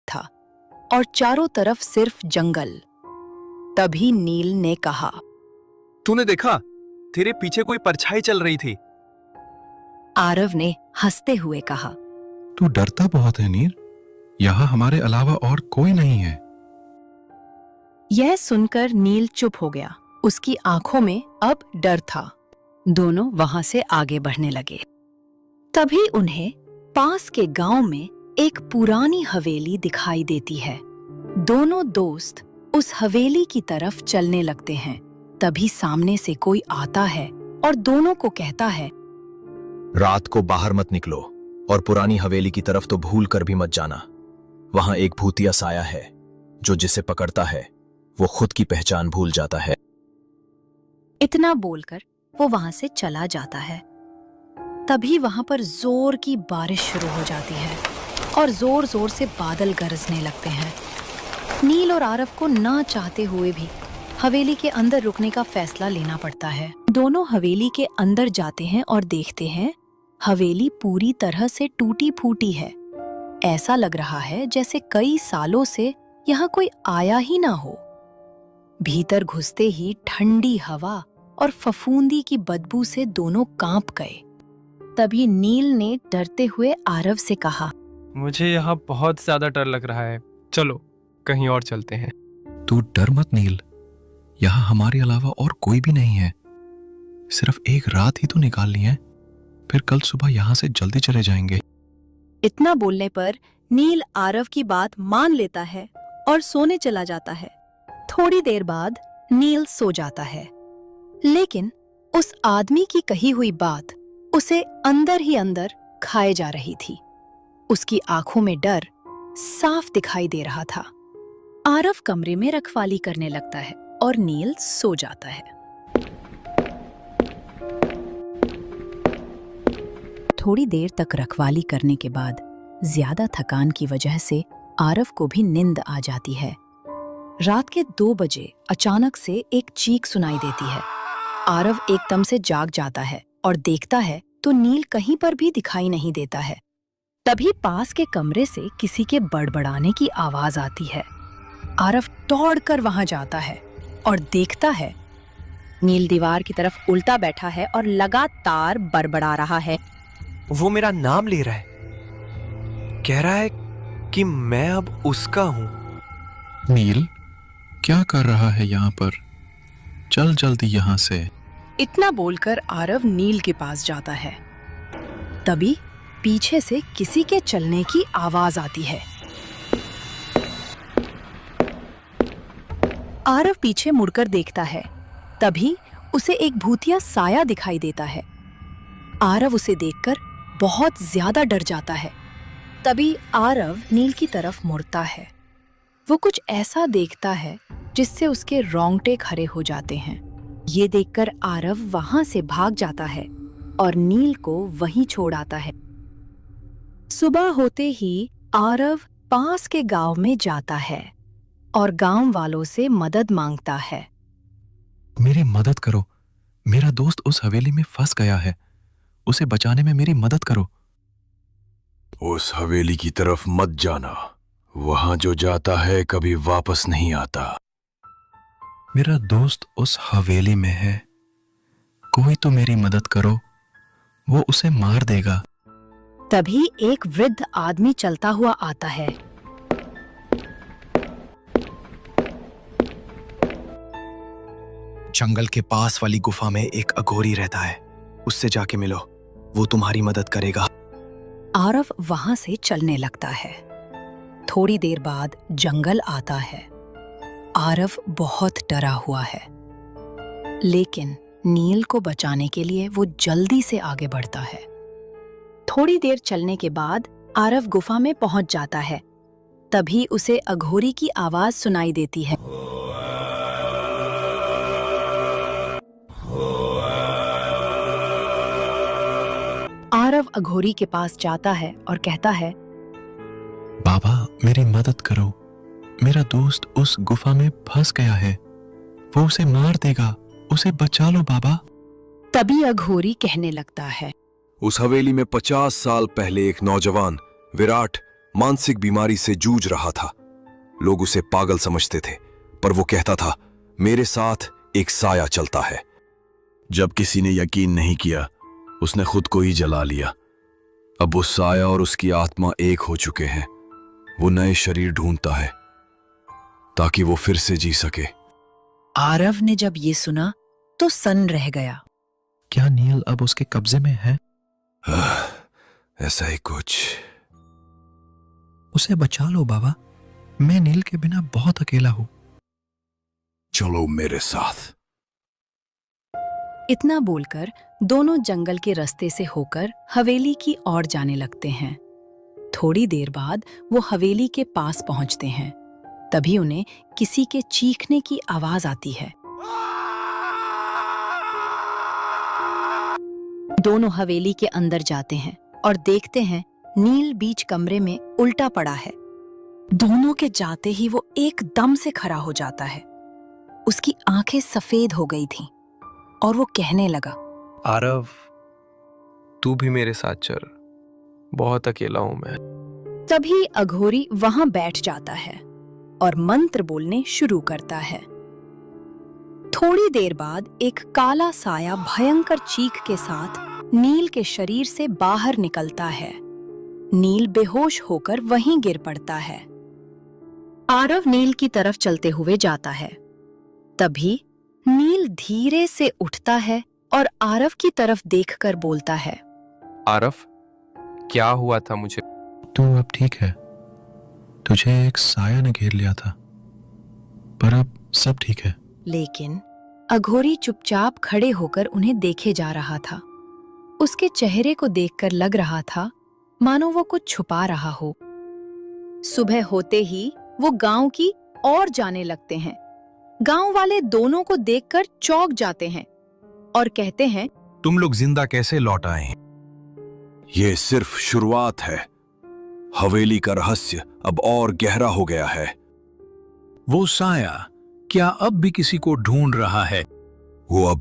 था और चारों तरफ सिर्फ जंगल। तभी नील ने कहा, तूने देखा, तेरे पीछे कोई परछाई चल रही थी। आरव ने हंसते हुए कहा, तू डरता बहुत है नील, यहाँ हमारे अलावा और कोई नहीं है। यह सुनकर नील चुप हो गया। उसकी आंखों में अब डर था। दोनों वहां से आगे बढ़ने लगे। तभी उन्हें पास के गांव में एक पुरानी हवेली दिखाई देती है। दोनों दोस्त उस हवेली की तरफ चलने लगते हैं। तभी सामने से कोई आता है और दोनों को कहता है, रात को बाहर मत निकलो और पुरानी हवेली की तरफ तो भूल कर भी मत जाना। वहां एक भूतिया साया है जो जिसे पकड़ता है वो खुद की पहचान भूल जाता है। इतना बोलकर वो वहां से चला जाता है। तभी वहां पर जोर की बारिश शुरू हो जाती है और जोर जोर से बादल गरजने लगते हैं। नील और आरव को ना चाहते हुए भी हवेली के अंदर रुकने का फैसला लेना पड़ता है। दोनों हवेली के अंदर जाते हैं और देखते हैं हवेली पूरी तरह से टूटी फूटी है। ऐसा लग रहा है जैसे कई सालों से यहाँ कोई आया ही ना हो। भीतर घुसते ही ठंडी हवा और फफूंदी की बदबू से दोनों कांप गए। तभी नील ने डरते हुए आरव से कहा, मुझे यहाँ बहुत ज्यादा डर लग रहा है, चलो कहीं और चलते हैं। तू डर मत नील, यहाँ हमारे अलावा और कोई भी नहीं है। सिर्फ एक रात ही तो निकालनी है, फिर कल सुबह यहाँ से जल्दी चले जाएंगे। इतना बोलने पर नील आरव की बात मान लेता है और सोने चला जाता है। थोड़ी देर बाद नील सो जाता है, लेकिन उस आदमी की कही हुई बात उसे अंदर ही अंदर खाए जा रही थी। उसकी आंखों में डर साफ दिखाई दे रहा था। आरव कमरे में रखवाली करने लगता है और नील सो जाता है। थोड़ी देर तक रखवाली करने के बाद ज्यादा थकान की वजह से आरव को भी नींद आ जाती है। रात के 2 बजे अचानक से एक चीख सुनाई देती है। आरव एकदम से जाग जाता है और देखता है तो नील कहीं पर भी दिखाई नहीं देता है। तभी पास के कमरे से किसी के बड़बड़ाने की आवाज आती है। आरव दौड़कर वहां जाता है और देखता है नील दीवार की तरफ उल्टा बैठा है और लगातार बड़बड़ा रहा है। वो मेरा नाम ले रहा है, कह रहा है कि मैं अब उसका हूं। नील, क्या कर रहा है यहाँ पर? चल जल्दी यहाँ से। इतना बोलकर आरव नील के पास जाता है। तभी पीछे से किसी के चलने की आवाज आती है। आरव पीछे मुड़कर देखता है। तभी उसे एक भूतिया साया दिखाई देता है। आरव उसे देखकर बहुत ज्यादा डर जाता है। तभी आरव नील की तरफ मुड़ता है। वो कुछ ऐसा देखता है जिससे उसके रोंगटे खड़े हो जाते हैं। ये देखकर आरव वहां से भाग जाता है और नील को वहीं छोड़ आता है। सुबह होते ही आरव पास के गांव में जाता है और गांव वालों से मदद मांगता है। मेरी मदद करो, मेरा दोस्त उस हवेली में फंस गया है, उसे बचाने में मेरी मदद करो। उस हवेली की तरफ मत जाना, वहां जो जाता है कभी वापस नहीं आता। मेरा दोस्त उस हवेली में है, कोई तो मेरी मदद करो, वो उसे मार देगा। तभी एक वृद्ध आदमी चलता हुआ आता है। जंगल के पास वाली गुफा में एक अघोरी रहता है, उससे जाके मिलो, वो तुम्हारी मदद करेगा। आरव वहां से चलने लगता है। थोड़ी देर बाद जंगल आता है। आरव बहुत डरा हुआ है, लेकिन नील को बचाने के लिए वो जल्दी से आगे बढ़ता है। थोड़ी देर चलने के बाद आरव गुफा में पहुंच जाता है। तभी उसे अघोरी की आवाज सुनाई देती है। आरव अघोरी के पास जाता है और कहता है, बाबा मेरी मदद करो, मेरा दोस्त उस गुफा में फंस गया है, वो उसे मार देगा, उसे बचा लो बाबा। तभी अघोरी कहने लगता है, उस हवेली में 50 साल पहले एक नौजवान विराट मानसिक बीमारी से जूझ रहा था। लोग उसे पागल समझते थे, पर वो कहता था, मेरे साथ एक साया चलता है। जब किसी ने यकीन नहीं किया, उसने खुद को ही जला लिया। अब वो साया और उसकी आत्मा एक हो चुके हैं। वो नए शरीर ढूंढता है ताकि वो फिर से जी सके। आरव ने जब ये सुना तो सन्न रह गया। क्या नील अब उसके कब्जे में है? ऐसा ही कुछ। उसे बचा लो बाबा, मैं नील के बिना बहुत अकेला हूं। चलो मेरे साथ। इतना बोलकर दोनों जंगल के रास्ते से होकर हवेली की ओर जाने लगते हैं। थोड़ी देर बाद वो हवेली के पास पहुंचते हैं। तभी उन्हें किसी के चीखने की आवाज आती है। दोनों हवेली के अंदर जाते हैं और देखते हैं नील बीच कमरे में उल्टा पड़ा है। दोनों के जाते ही वो एकदम से खड़ा हो जाता है। उसकी आंखें सफेद हो गई थीं और वो कहने लगा, आरव, तू भी मेरे साथ चल, बहुत अकेला हूं मैं। तभी अघोरी वहां बैठ जाता है और मंत्र बोलने शुरू करता है। थोड़ी देर बाद एक काला साया भयंकर चीख के साथ नील के शरीर से बाहर निकलता है। नील बेहोश होकर वहीं गिर पड़ता है। आरव नील की तरफ चलते हुए जाता है। तभी नील धीरे से उठता है और आरव की तरफ देखकर बोलता है, आरव, क्या हुआ था मुझे? तू अब ठीक है। तुझे एक साया ने घेर लिया था, पर अब सब ठीक है। लेकिन अघोरी चुपचाप खड़े होकर उन्हें देखे जा रहा था। उसके चेहरे को देखकर लग रहा था मानो वो कुछ छुपा रहा हो। सुबह होते ही वो गांव की ओर जाने लगते हैं। गांव वाले दोनों को देखकर चौंक जाते हैं और कहते हैं, तुम लोग जिंदा कैसे लौट आए? ये सिर्फ शुरुआत है। हवेली का रहस्य अब और गहरा हो गया है। वो साया क्या अब भी किसी को ढूंढ रहा है? वो अब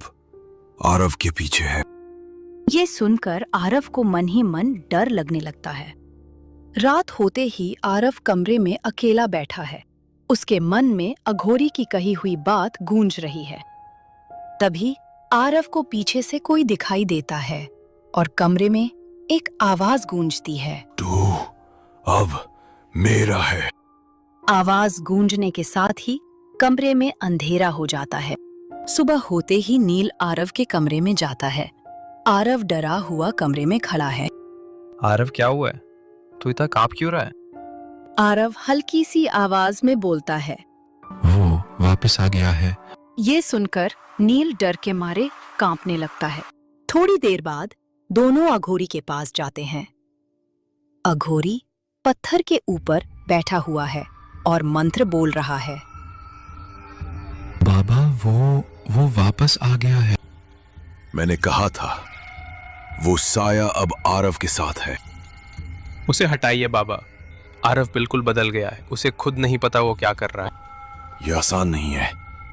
आरव के पीछे है। ये सुनकर आरव को मन ही मन डर लगने लगता है। रात होते ही आरव कमरे में अकेला बैठा है। उसके मन में अघोरी की कही हुई बात गूंज रही है। तभी आरव को पीछे से कोई दिखाई देता है और कमरे में एक आवाज गूंजती है, तू अब मेरा है। आवाज गूंजने के साथ ही कमरे में अंधेरा हो जाता है। सुबह होते ही नील आरव के कमरे में जाता है। आरव डरा हुआ कमरे में खड़ा है। आरव, क्या हुआ है? तू इतना कांप क्यों रहा है? आरव हल्की सी आवाज में बोलता है। वो वापस आ गया है। ये सुनकर नील डर के मारे कांपने लगता है। थोड़ी देर बाद दोनों अघोरी के पास जाते हैं। अघोरी पत्थर के ऊपर बैठा हुआ है और मंत्र बोल रहा है। बाबा, वो वापस आ गया है। मैंने कहा था, वो साया अब आरव के साथ है। उसे हटाइए बाबा। आरव बिल्कुल बदल गया है। उसे खुद नहीं पता वो क्या कर रहा है। यह आसान नहीं है।